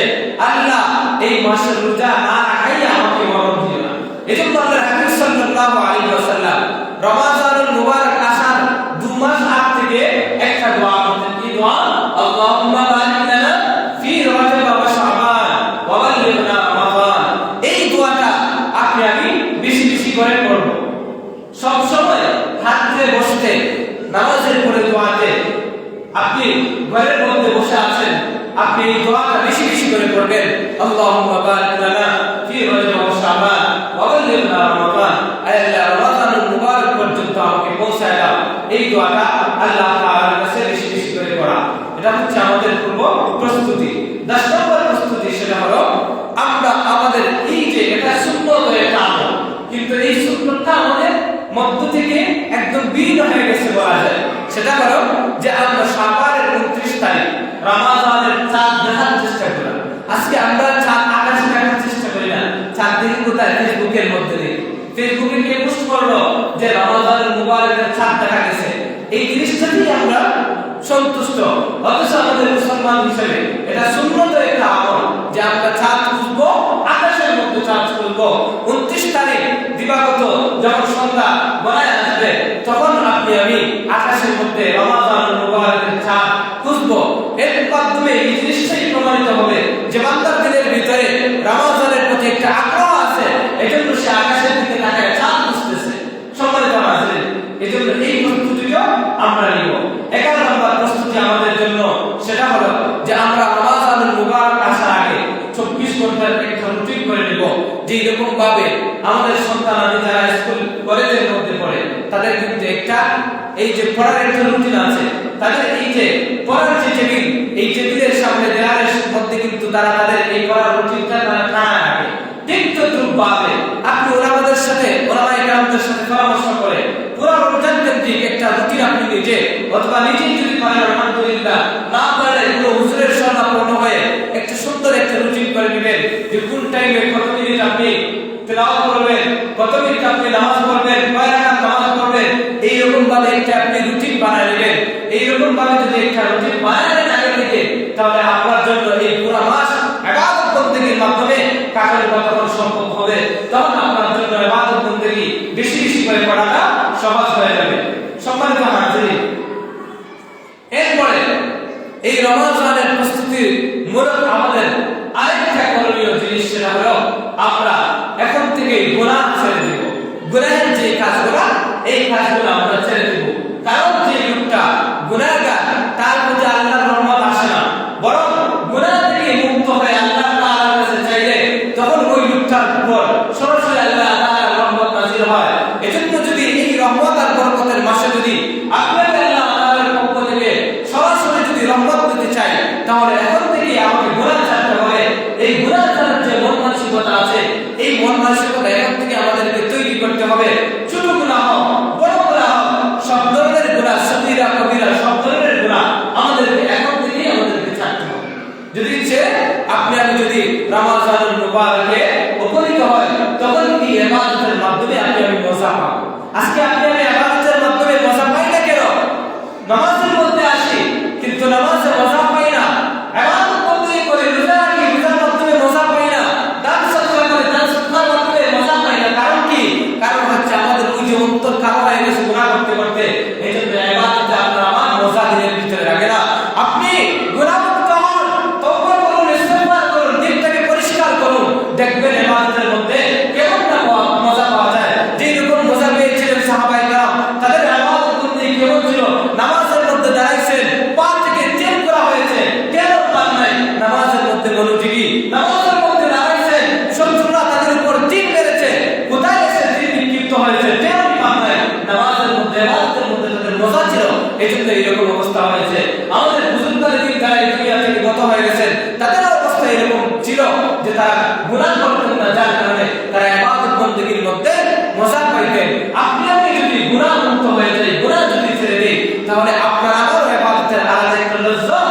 A: আল্লাহ এই মাসের রোজা না রাখাইয়া আমাকে মরণ দিও না। এজন্য আল্লাহর হাবিব সাল্লাল্লাহু আলাইহি ওয়াসাল্লাম রমজানুল মুবারক আসার 2 মাস আগ থেকে একটা দোয়া করতেন। কি দোয়া? আল্লাহুম্মা বারিক লানা ফি রজব ওয়া শাবান ওয়া বাল্লিগনা রমাদান। এই দোয়াটা আপনি আমি বেশি বেশি করে পড়ব। সব সময় হাত ধরে বসতে, নামাজের পরে দোয়াতে আপনি ঘরের মধ্যে বসে আছেন, আপনি এই দোয়াটা বেশি বেশি করে পড়বেন। আল্লাহুম্মা বারিক লানা ফি রজব ওয়া শাবান ওয়া বাল্লিগনা রমাদান। আল্লাহ রমাদানুল মুবারক পর্যন্ত আমাকে পৌঁছায় দাও। এই দোয়াটা আল্লাহ তাআলার কাছে বেশি বেশি করে পড়া, এটা হচ্ছে আমাদের পূর্ব প্রস্তুতি। 10 নম্বর প্রস্তুতি সেটা হলো আমরা আমাদের এই যে এটা সুন্নত একটা আমল, কিন্তু এই সুন্নতটা আমাদের মধ্য থেকে একদম বিলীন হয়ে গেছে বলা যায়। সেটা হলো যে আমরা শাবানের 29 তারিখ রমাদানের চাঁদ দেখার চেষ্টা করি। আজকে আমরা চাঁদ আকাশে দেখার চেষ্টা করি না, চাঁদ দেখি কোথায়? ফেসবুকের মধ্যে দেখি। ফেসবুকে কে পোস্ট করলো যে রমাদানুল মুবারকের চাঁদ দেখা গেছে, এই জিনিসটাতেই আমরা সন্তুষ্ট। অথচ আমাদের মুসলমান হিসেবে এটা সুন্নত একটা আমল যে আমরা চাঁদ করব 29 তারিখ দিবাগত যখন সন্ধ্যা গড়ায় আসবে তখন আপনি আমি আকাশের মধ্যে রমাদানুল মুবারকের চাঁদ খুঁজবো। এর মাধ্যমে এই জিনিসটাই প্রমাণিত হবে যে বান্দার দিলের ভিতরে রমাদানের প্রতি একটা আগ্রহ আছে, এজন্য সে আকাশের দিকে তাকায় চাঁদ খুঁজতেছে। সম্মানিত হাজির, এজন্য এই প্রস্তুতিটা আমরা নিব। 11 নম্বর প্রস্তুতি আমাদের জন্য সেটা হলো যে আমরা রমাদানুল মুবারক আসার আগে 24 ঘন্টার একটা রুটিন করে নিব। যে এরকম ভাবে আমাদের সন্তানাদি যারা স্কুল কলেজের মধ্যে পড়ে তাদের কিন্তু একটা এই যে পড়ার একটা রুটিন আছে, তাদের এই যে পড়ার যে টেবিল, এই টেবিলের সামনে দেয়ালের মধ্যে কিন্তু তারা তাদের এই পড়ার রুটিনটা তারা টানা রাখে। ঠিক তদ্রুপভাবে আপনি ওলামাদের সাথে ওলামায়ে কেরামদের সাথে পরামর্শ করে পুরো রমজান কেন্দ্রিক একটা রুটিন আপনি নিজে অথবা নিজেই যদি পারেন আলহামদুলিল্লাহ, না পারলে পুরো হুজুরের শরণাপন্ন হয়ে একটা সুন্দর একটা রুটিন করে নেবেন যে কোন টাইমে কত মিনিট আপনি তেলাওয়াত করবেন, কত মিনিট আপনি নামাজ পড়বেন, কয় রাকাত নামাজ পড়বেন, এইরকম ভাবে একটা আপনি রুটিন বানিয়ে নেবেন। এইরকম ভাবে যদি একটা রুটিন বানিয়ে নেন আগে থেকে, তাহলে আপনার জন্য এই পুরো মাস ইবাদত বন্দেগীর মাধ্যমে কাটানো তখন সম্ভব হবে। তখন আপনার জন্য ইবাদত বন্দেগী বেশি বেশি করে পড়াটা সহজ হয়ে যাবে। সম্মানিত হাজির, এরপরে এই রমজানের প্রস্তুতির মূলত আমাদের আরেকটা করণীয় জিনিস সেটা হলো আমরা এখন থেকে গুনাহ ছেড়ে দিব। গুনাহের যে কাজগুলো এই কাজগুলো আমরা ছেড়ে দিব, কারণ যে লোকটা গুনাহগার তার প্রতি আল্লাহর রহমত আসে না, বরং গুনাহ থেকে মুক্ত হয়ে আল্লাহ তাআলার কাছে চাইলে তখন ওই লোকটার উপর সরাসরি আল্লাহ তাআলার রহমত নাযিল হয়। এজন্য যদি এই রহমত আর বরকতের মাসে যদি আপনাকে আল্লাহ তাআলার পক্ষ থেকে সরাসরি যদি রহমত পেতে চাই, তাহলে এখন থেকে আমাকে গুনাহ ছাড়তে হবে। এই গুনাহ ছাড়ার যে মন মানসিকতা আছে, এই মন মানসিকতা এখন থেকে আমাদেরকে তৈরি করতে হবে। ছোট গুনাহ হোক, বড় গুনাহ হোক, সব ধরনের গুনাহ, সগীরা কবিরা সব ধরনের গুনাহ আমাদেরকে এখন থেকে আমাদেরকে ছাড়তে হবে। যদি আপনি আমি যদি রমাদানুল মুবারকে উপনীত হয়, তখন এই ইবাদতের মাধ্যমে আপনি আমি মজা পাবো। আজকে আপনি আমি ইবাদতের মাধ্যমে মজা পাই না কেন? নামাজের মধ্যে আসি কিন্তু নামাজে মজা পাই না, ইবাদত বন্দেগী করে রোজা রাখি, রোজার মাধ্যমে মজা পাই না, দান সদকা করে দান সদকার মাধ্যমে মজা পাই না। কারণ কি? কারণ হচ্ছে আমাদের ওই যে অন্তর কালো হয়ে গেছে গুনাহ করতে করতে। এজন্য ইবাদতে আপনার আমার মজা দিনের ভিতরে লাগে না। আপনি গুনাহমুক্ত হন, তওবা করুন, ইস্তিগফার করুন, দিলটাকে পরিষ্কার করুন, দেখবেন ইবাদতের মধ্যে কেমন না মজা পাওয়া যায়। যেই রকম মজা পেয়েছিলেন সাহাবায়ে কেরাম, তাদের ইবাদত বন্দেগী কেমন ছিল? নামাজের মধ্যে দাঁড়াইছেন, পা থেকে তেল করা হয়েছে, কেন পান নাই? নামাজের মধ্যে মনোযোগী, নামাজের মধ্যে দাঁড়াইছেন, শত্রুরা তাদের উপর তীর মেরেছে, কোথায় এসে তীর নিক্ষিপ্ত হয়েছে, কেন পান নাই? নামাজের মধ্যে ইবাদতের মধ্যে তাদের মজা ছিল, এজন্য এরকম অবস্থা হয়েছে। আমাদের বুজুর্গরা দিন তারা এই দুনিয়া থেকে গত হয়ে গেছেন, তাদের অবস্থা এরকম ছিল যে তারা গুনাহ করতেন না, যার কারণে তারা ইবাদত বন্দেগীর মধ্যে মজা পাইতেন। আপনি আমি যদি গুনাহ মুক্ত হয়ে যাই, গুনাহ যদি ছেড়ে দিই, তাহলে আপনার আমার ইবাদতের আলাদা একটা লজ্জা,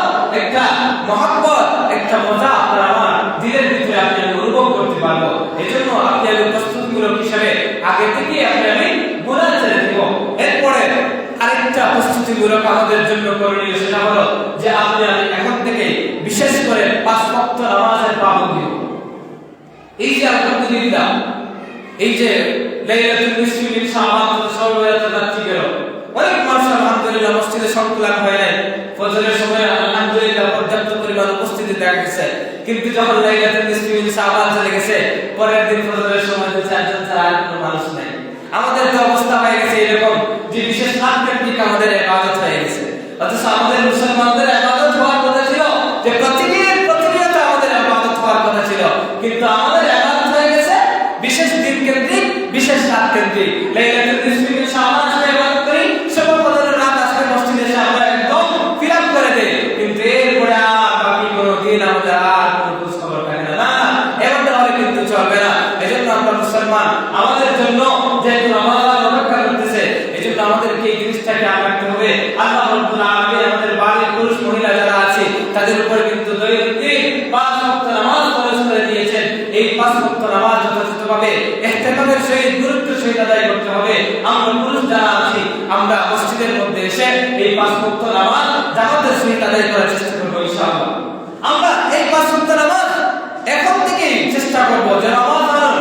A: একটা মহব্বত, একটা মজা আপনার আমার দিলের ভিতরে আপনি অনুভব করতে পারবো। এজন্য আপনি আমি প্রস্তুতিমূলক হিসেবে আগে থেকে আপনি আমি গুনাহ ছেড়ে দিব। এরপরে আরেকটা প্রস্তুতিমূলক আমাদের জন্য করণীয় সেটা হলো যে আপনি আমি এখন থেকে বিশেষ করে 5 ওয়াক্ত নামাজের পাবন্দি। এই যে আলহামদুলিল্লাহ, এই যে লাইলাতুল নিসফি মিন শাবান সওয়ালাতুল রাত্রি গেল, অনেক মানুষ আলহামদুলিল্লাহ মসজিদে সংকুলান হয় নাই, ফজরের সময় আলহামদুলিল্লাহ পর্যাপ্ত পরিমাণ উপস্থিতি দেখা গেছে। কিন্তু যখন লাইলাতুল নিসফি মিন শাবান চলে গেছে, পরের দিন ফজরের সময় 4জন ছাড়া আর কোনো মানুষ নাই। আমাদের তো অবস্থা হয়ে গেছে এরকম যে বিশেষ রাত কেন্দ্রিক আমাদের ইবাদত হয়ে গেছে। অথচ আমাদের মুসলমানদের ইবাদত হওয়ার কথা ছিল যে প্রতিনিয়ত আমাদের ইবাদত হওয়ার কথা ছিল, কিন্তু আমাদের ইবাদত হয়ে গেছে বিশেষ দিন কেন্দ্রিক, বিশেষ রাত কেন্দ্রিক। লাইলাতুল নিসফি মিন শাবান আসলে ইবাদত করি, সব কদরের রাত আসলে মসজিদে এসে আমরা একদম ফিল আপ করে দেই, কিন্তু এরপরে আর বাকি কোনো দিন আমাদের আর কোনো খোঁজ খবর থাকে না। না, এমনটা হলে কিন্তু চলবে না। এজন্য আমরা মুসলমান, আমাদের জন্য যেহেতু রমাদান অপেক্ষা করতেছে, এজন্য আমাদেরকে এই জিনিসটাকে রাখতে হবে। আল্লাহ রাব্বুল আলামিন আমাদের বাড়ির পুরুষ মহিলা যারা আছে তাদের উপর কিন্তু দৈনিক 5 ওয়াক্ত নামাজ ফরজ করে দিয়েছেন। এই 5 ওয়াক্ত নামাজ যথাযথভাবে ইহতিমামের সহিত গুরুত্বের সহিত আদায় করতে হবে। আমরা পুরুষ যারা আছি আমরা মসজিদের মধ্যে এসে এই 5 ওয়াক্ত নামাজ জামাতের সহিত আদায় করার চেষ্টা করব ইনশাআল্লাহ। আমরা এই 5 ওয়াক্ত নামাজ এখন থেকেই চেষ্টা করব যে রমাদান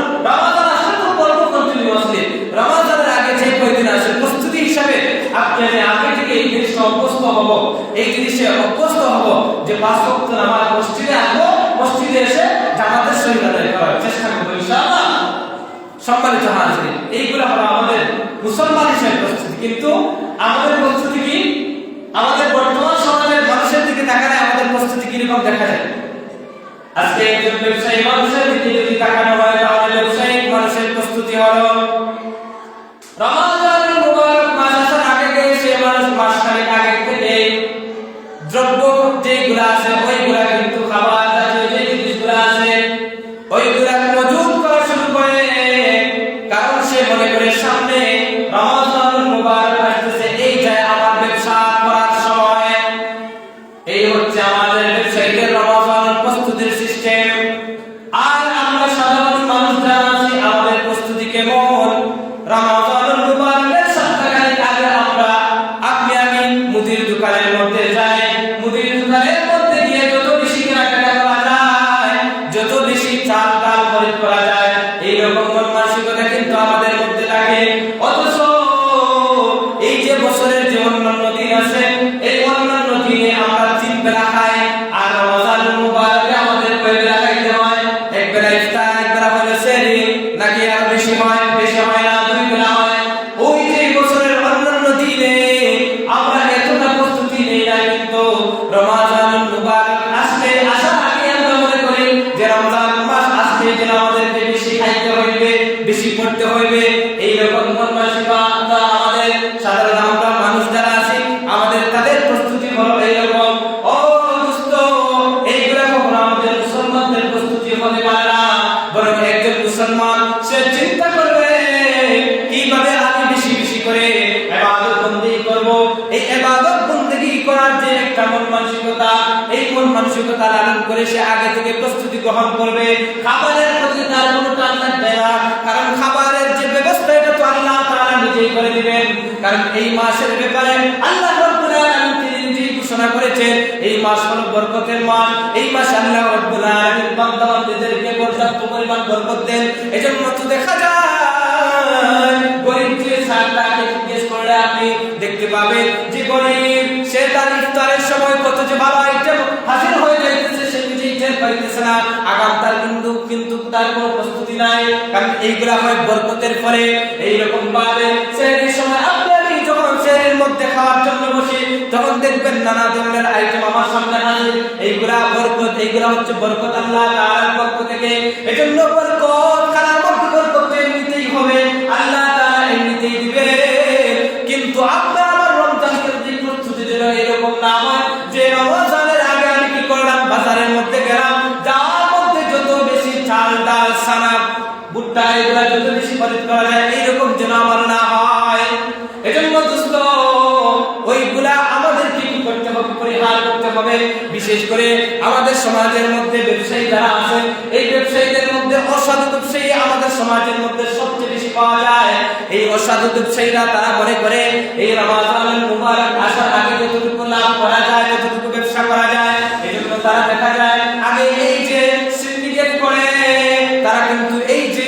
A: এইগুলো হলো আমাদের মুসলমান হিসেবে প্রস্তুতি। কিন্তু আমাদের প্রস্তুতি কি? আমাদের বর্তমান সমাজের মানুষের দিকে তাকালে আমাদের প্রস্তুতি কিরকম দেখা যায়? আজকে একজন ব্যবসায়ী মানুষের দিকে যদি তাকানো হয় তাহলে ব্যবসায়িক মানুষের প্রস্তুতি হলো রমাদানুল মুবারক মাস আসার আগে সে মানুষ মাসখানেক আগে থেকে দ্রব্য যেগুলো আছে ওইগুলা কিন্তু খাবার জাতীয় যে জিনিসগুলো আছে ওইগুলা মজুদ করা শুরু করে, কারণ সে মনে করে সামনে রমাদানুল মুবারক আসতেছে, এই যায় আমার ব্যবসা করার সময়। এই হচ্ছে আমাদের ব্যবসায়ীদের রমাদানের প্রস্তুতির সিস্টেম। আর আমরা সাধারণ মানুষ যারা আছি আমাদের প্রস্তুতি কেমন? রমাদানুল মুবারকের সপ্তাহখানেক আগে আপনি আমি মুদির দোকানের মধ্যে যাই, মুদির দোকানের মধ্যে গিয়ে যত বেশি কেনাকাটা করা যায়, যত বেশি চাল ডাল খরিদ করা যায়, এইরকম মন মানসিকতা কিন্তু আমাদের মধ্যে থাকে। অথচ এই যে বছরের যে অন্যান্য দিন আছে এই অন্যান্য দিনে আমরা 3 বেলা খাই, আর রমাদানুল মুবারকে আমাদের কয় বেলা খাইতে হয়? 1 বেলা ইফতার, 1 বেলা হলো সেহরি, নাকি আর বেশি হয়? বেশি হয় না, 2 বেলা হয়। ওই যে বছরের অন্যান্য দিনে আমরা এতটা প্রস্তুতি নেই না, কিন্তু রমাদানুল মুবারক আসলে আসার আগে আমরা মনে করি যে রমজান মাস আসলে যেন আমাদেরকে বেশি খাইতে হইবে, বেশি পড়তে হইবে। এইরকম মন মানসিকতা আমাদের সাধারণ আমরা মানুষ যারা আছি আমাদের তাদের প্রস্তুতি হলো এইরকম। ও দোস্ত, এইগুলা কখনো আমাদের মুসলমানদের প্রস্তুতি হতে পারে না, বরং একজন মুসলমান সে চিন্তা করবে কিভাবে আমি বেশি বেশি করে ইবাদত বন্দেগী করব। এই ইবাদত বন্দেগী করার যে একটা মন মানসিকতা, এই মন মানসিকতা লালন করে সে আগে থেকে প্রস্তুতি গ্রহণ করবে। খাবারের প্রতি তার কোনো টান থাকবে না, কারণ খাবারের যে ব্যবস্থা এটা তো আল্লাহ তাআলা নিজেই করে দিবেন। কারণ এই মাসের ব্যাপারে আল্লাহ রাব্বুল আলামিন তিনি নিজেই ঘোষণা করেছেন এই মাস হলো বরকতের মাস। এই মাসে আল্লাহ রাব্বুল আলামিন বান্দা-বান্দীদেরকে পর্যাপ্ত পরিমাণ বরকত দেন। এজন্য তো দেখা যায় গরীব যে সাহাবাকে জিজ্ঞেস করলে আপনি দেখতে পাবেন যে গরীব সে তার ইফতারের সময় কত যে ভালো আইটেম হাজির হয়ে যাইতেছে, সে নিজেই টের পাইতেছে না। আগাম তার কিন্তু তার কোনো প্রস্তুতি নাই, কারণ এইগুলা হয় বরকতের ফলে। এইরকম ভাবে সেহরির সময় আপনি আমি যখন সেহরির মধ্যে খাওয়ার জন্য বসি তখন দেখবেন নানা ধরনের আইটেম আমার সামনে হাজির। এইগুলা বরকত, এইগুলা হচ্ছে বরকত আল্লাহ তাআলার পক্ষ থেকে। এজন্য বরকত খানার মধ্যে বরকত এমনিতেই হবে, আল্লাহ তাআলা এমনিতেই দিবে। কিন্তু আপনার আমার রমজানের যে প্রস্তুতি যেন এরকম না হয় যে রমজানের আগে আমি কি করলাম, বাজারের মধ্যে গেলাম, যার মধ্যে যত বেশি চাল ডাল সানা ভুট্টা এগুলা যত বেশি খরিদ করা যায়, এইরকম যেন আমার না হয়। এজন্য দোস্ত ওইগুলা আমাদেরকে কি করতে হবে? পরিহার করতে হবে। বিশেষ করে আমাদের সমাজের মধ্যে ব্যবসায়ী যারা আছেন, এই ব্যবসায়ীদের মধ্যে অসাধু ব্যবসায়ী আমাদের সমাজের মধ্যে সবচেয়ে বেশি পাওয়া যায়। এই অসাধু ব্যবসায়ীরা তারা মনে করে এই রমাদানুল মুবারক আসার আগে যতটুকু লাভ করা যায়, যতটুকু ব্যবসা করা যায়, এজন্য তারা দেখা যায় আগে এই যে সিন্ডিকেট করে তারা কিন্তু এই যে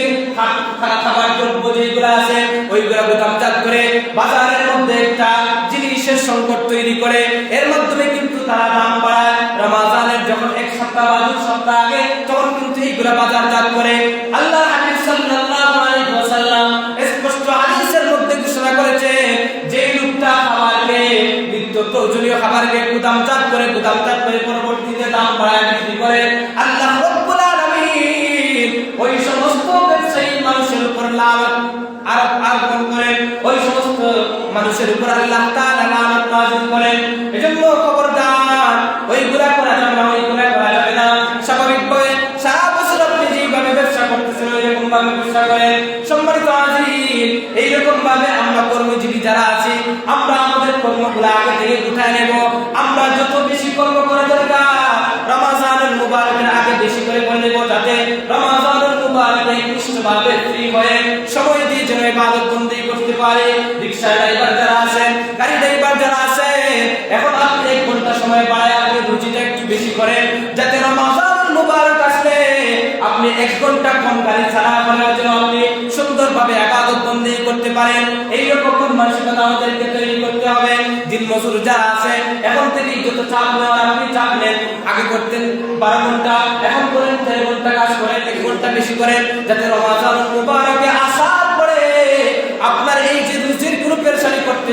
A: খাবার দ্রব্য যেগুলো আছে ওইগুলা গুদামজাত করে বাজারের মধ্যে একটা জিনিসের সংকট তৈরি করে, এর মাধ্যমে কিন্তু তারা দাম বাড়ায়। রমাদানের যখন 1 সপ্তাহ বা 2 সপ্তাহ আগে তখন কিন্তু এইগুলা বাজারজাত করে। আল্লাহ হাবিব সাল্লাল্লাহু আলাইহি ওয়াসাল্লাম স্পষ্ট হাদিসের মধ্যে ঘোষণা করেছে যে লোকটা খাবারকে নিত্য প্রয়োজনীয় খাবারকে গুদামজাত করে পরবর্তীতে দাম বাড়ায় বিক্রি করে, আল্লাহ রাব্বুল আলামিন ওই সমস্ত ব্যবসায়ী মানুষের উপর লানত আরোপ করেন, ওই সমস্ত মানুষের উপর আল্লাহ তাআলা লানত নাযিল করেন। এজন্য খবরদার ওইগুলা করা যাবে না, ওইগুলা করা যাবে না। স্বাভাবিকভাবে সারা বছর আপনি যেভাবে ব্যবসা করতেছেন ওইরকম ভাবে ব্যবসা করেন। সম্মানিত হাজির, এইরকম ভাবে আমরা কর্মজীবী যারা আছি আমরা আমাদের কর্মগুলো আগে থেকে উঠায় নেব। আমরা যত বেশি কর্ম করা দরকার রমাদানুল মুবারকের আগে বেশি করে করে নেব, যাতে রমাদানুল মুবারকে নিষ্ঠভাবে ফ্রি হয়ে সময় দিয়ে যেন ইবাদত বন্দেগী করতে পারে। রিকশা ড্রাইভার যারা আছেন, গাড়ি ড্রাইভার যারা আছেন, এখন আপনি 1 ঘন্টা সময় বাড়ায় আপনি রুচিটা একটু বেশি করেন, যাতে রমাদানুল মুবারক আসলে আপনি 1 ঘন্টা কম গাড়ি ছাড়া করার জন্য আপনি সুন্দরভাবে ইবাদত বন্দেগী করতে পারেন। এইরকম মানসিকতা আমাদেরকে তৈরি করতে হবে। দিন মজুর যারা আছে এখন থেকে যত চাপ নেওয়ার আপনি চাপ নেন, আগে করতেন 12 ঘন্টা, এখন করেন 13 ঘন্টা কাজ করেন, 1 ঘন্টা বেশি করেন, যাতে রমাদানুল মুবারকে আসার পরে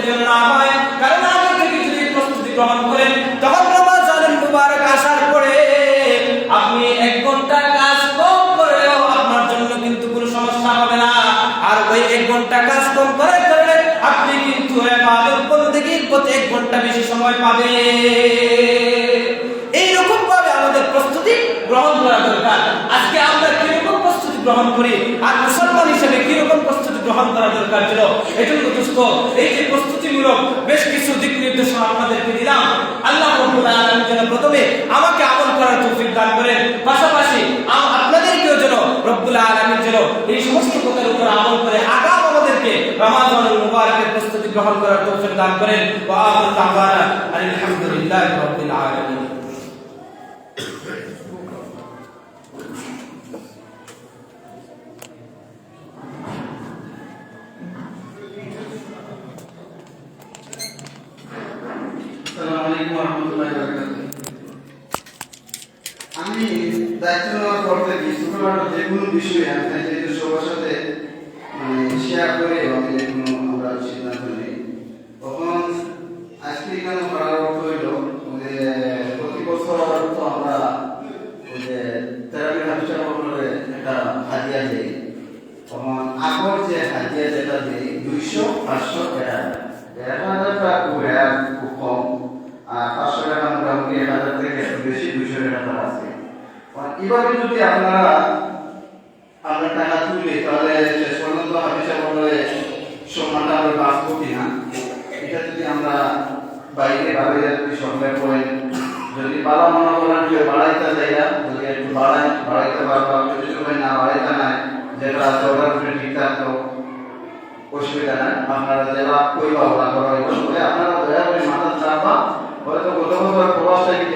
A: যেন না হয়। কারণ আগে থেকে যদি প্রস্তুতি গ্রহণ করেন তখন রমজানুল মুবারক আসার পরে আপনি 1 ঘন্টা কাজ কম করেও আপনার জন্য কিন্তু কোনো সমস্যা হবে না। আর ওই 1 ঘন্টা কাজ কম করার কারণে আপনি কিন্তু ইবাদত বন্দেগীর প্রতি 1 ঘন্টা বেশি সময় পাবেন। এইরকম ভাবে আমাদের প্রস্তুতি গ্রহণ করা দরকার। আজকে আমরা কিরকম প্রস্তুতি গ্রহণ করি আর মুসলমান হিসেবে কিরকম প্রস্তুতি গ্রহণ করা দরকার ছিল, এজন্য দোস্ত এই যে প্রস্তুতিমূলক বেশ কিছু দিক নির্দেশনা আপনাদেরকে দিলাম। আল্লাহ রাব্বুল আলামিন যেন প্রথমে আমাকে আমল করার তৌফিক দান করেন, পাশাপাশি আপনাদেরকেও যেন রব্বুল আলামিন যেন এই সমস্ত কথার উপর আমল করে আগাম আমাদেরকে রমাদানুল মুবারকের প্রস্তুতি গ্রহণ করার তৌফিক দান করেন। ওয়া আখিরু দাওয়ানা আলহামদুলিল্লাহি রাব্বিল আলামিন।
B: আসসালামু আলাইকুম ওয়া রাহমাতুল্লাহি ওয়া বারাকাতুহু। আমি দায়িত্ব নেওয়ার পর থেকে ছোটখাটো যে কোনো বিষয়ে আমি চাইছি সবার সাথে শেয়ার করে আমি যে কোনো আমরা সিদ্ধান্ত নিই। তখন আজকে এখানে করার অর্থ হইল যে প্রতি বছর তো আমরা ওই যে তেরাবি হাদিসের বদলে একটা হাদিয়া দিই। তখন আগর যে হাদিয়া যেটা দিই 200, 500 টাকা, 1000 টাকা খুব কম, আর 500 টাকা মোটামুটি 1000 থেকে একটু বেশি, 200 টাকা আছে। এভাবে যদি আপনারা টাকা তুলে তাহলে শেষ পর্যন্ত হাদিসের বদলে সম্মানটা আমরা বাঁচবো কিনা, এটা যদি আমরা বাইরে ভাবে যদি সরকার করেন, যদি বাড়া মনে করেন কেউ বাড়াইতে চাইরা যদি একটু বাড়াইতে পারবো, যদি সবাই না বাড়াইতে নাই যেটা আছে ওটার উপরে ঠিক থাকতো অসুবিধা নাই। আপনারা যারা কইবা ওরা করা হইব, আপনারা দয়া করে মাথা চাপা হয়তো গত বছর প্রবাস থেকে